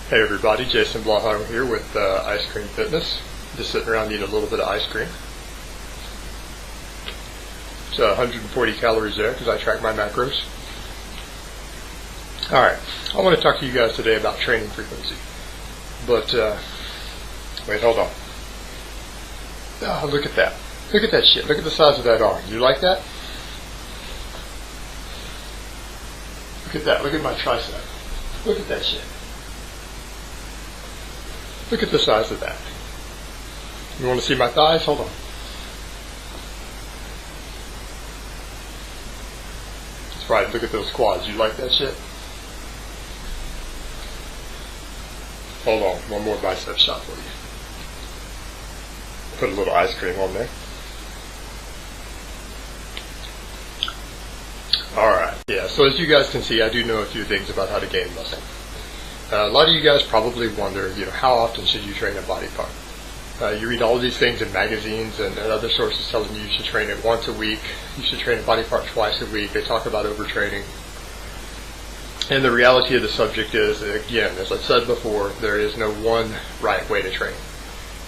Hey everybody, Jason Blaha here with Ice Cream Fitness. Just sitting around eating a little bit of ice cream. It's 140 calories there because I track my macros. Alright, I want to talk to you guys today about training frequency. But, wait, hold on. Oh, look at that. Look at that shit. Look at the size of that arm. You like that? Look at that. Look at my tricep. Look at that shit. Look at the size of that. You want to see my thighs? Hold on. That's right, look at those quads. You like that shit? Hold on, one more bicep shot for you. Put a little ice cream on there. Alright, yeah, so as you guys can see, I do know a few things about how to gain muscle. A lot of you guys probably wonder, how often should you train a body part? You read all of these things in magazines and other sources telling you should train it once a week, you should train a body part twice a week. They talk about overtraining. And the reality of the subject is, again, as I said before, there is no one right way to train.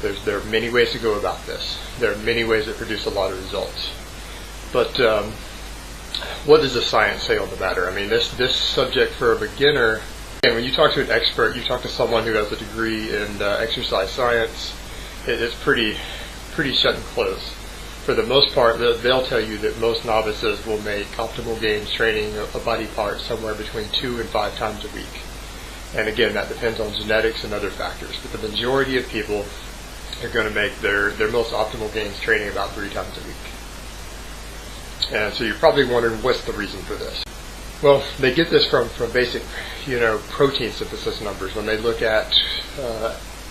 There are many ways to go about this. There are many ways that produce a lot of results. But what does the science say on the matter? I mean, this subject for a beginner, and when you talk to an expert, you talk to someone who has a degree in exercise science, it's pretty shut and closed. For the most part, they'll tell you that most novices will make optimal gains training a body part somewhere between 2 and 5 times a week. And again, that depends on genetics and other factors. But the majority of people are going to make their most optimal gains training about 3 times a week. And so you're probably wondering, what's the reason for this? Well, they get this from basic, protein synthesis numbers. When they look at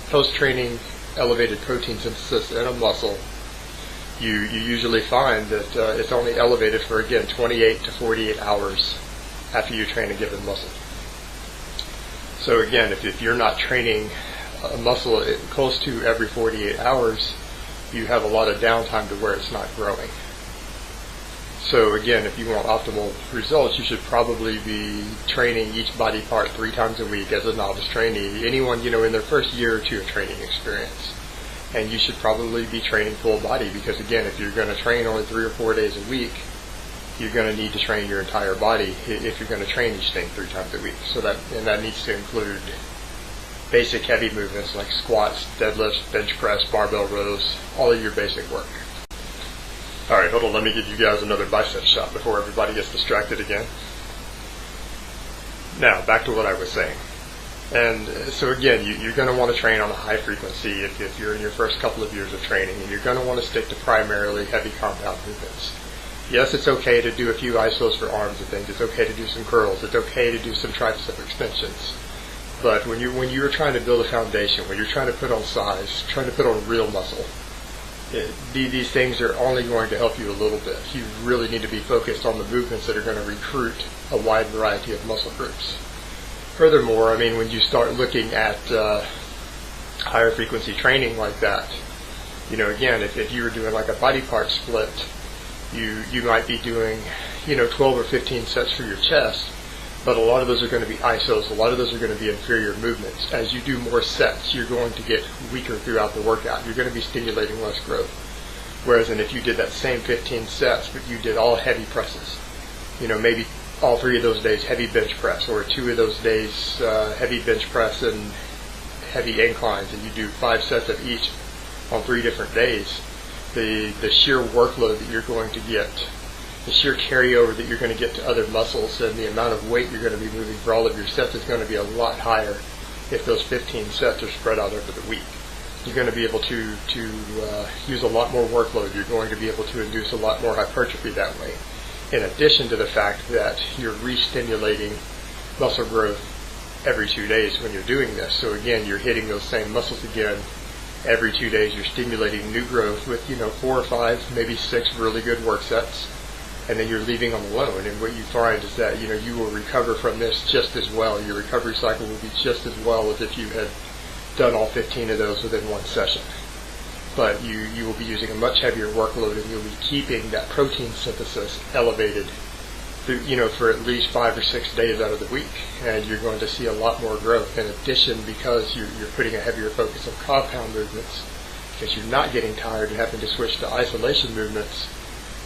post-training elevated protein synthesis in a muscle, you usually find that it's only elevated for, again, 28 to 48 hours after you train a given muscle. So again, if you're not training a muscle close to every 48 hours, you have a lot of downtime to where it's not growing. So again, if you want optimal results, you should probably be training each body part 3 times a week as a novice trainee. Anyone, in their first year or two of training experience. And you should probably be training full body because, again, if you're going to train only 3 or 4 days a week, you're going to need to train your entire body if you're going to train each thing 3 times a week. So that needs to include basic heavy movements like squats, deadlifts, bench press, barbell rows, all of your basic work. Alright, hold on, let me give you guys another bicep shot before everybody gets distracted again. Now, back to what I was saying. And so again, you're going to want to train on a high frequency if you're in your first couple of years of training, and you're going to want to stick to primarily heavy compound movements. Yes, it's okay to do a few isos for arms and things. It's okay to do some curls. It's okay to do some tricep extensions. But when you're trying to build a foundation, when you're trying to put on size, trying to put on real muscle, these things are only going to help you a little bit. You really need to be focused on the movements that are going to recruit a wide variety of muscle groups. Furthermore, when you start looking at higher frequency training like that, again, if you were doing like a body part split, you might be doing, 12 or 15 sets for your chest, but a lot of those are going to be isos, a lot of those are going to be inferior movements. As you do more sets, you're going to get weaker throughout the workout. You're going to be stimulating less growth. Whereas if you did that same 15 sets, but you did all heavy presses, maybe all 3 of those days heavy bench press, or 2 of those days heavy bench press and heavy inclines, and you do 5 sets of each on 3 different days, the sheer workload that you're going to get, the sheer carryover that you're going to get to other muscles, and the amount of weight you're going to be moving for all of your sets is going to be a lot higher if those 15 sets are spread out over the week. You're going to be able to use a lot more workload. You're going to be able to induce a lot more hypertrophy that way. In addition to the fact that you're re-stimulating muscle growth every 2 days when you're doing this. So again, you're hitting those same muscles again every 2 days. You're stimulating new growth with 4 or 5, maybe 6 really good work sets, and then you're leaving them alone. And what you find is that you will recover from this just as well. Your recovery cycle will be just as well as if you had done all 15 of those within one session. But you will be using a much heavier workload, and you'll be keeping that protein synthesis elevated for at least 5 or 6 days out of the week, and you're going to see a lot more growth. In addition, because you're putting a heavier focus on compound movements, because you're not getting tired and having to switch to isolation movements,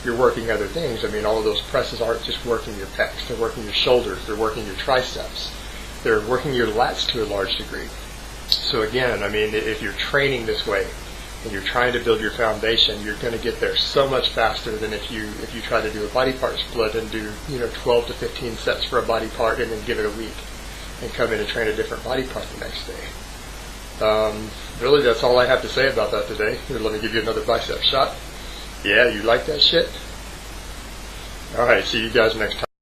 you're working other things. I mean, all of those presses aren't just working your pecs, they're working your shoulders, they're working your triceps, they're working your lats to a large degree. So again, I mean, if you're training this way and you're trying to build your foundation, you're going to get there so much faster than if you try to do a body part split and do 12 to 15 sets for a body part and then give it a week and come in and train a different body part the next day. Really, that's all I have to say about that today. Here, let me give you another bicep shot. Yeah, you like that shit? All right, see you guys next time.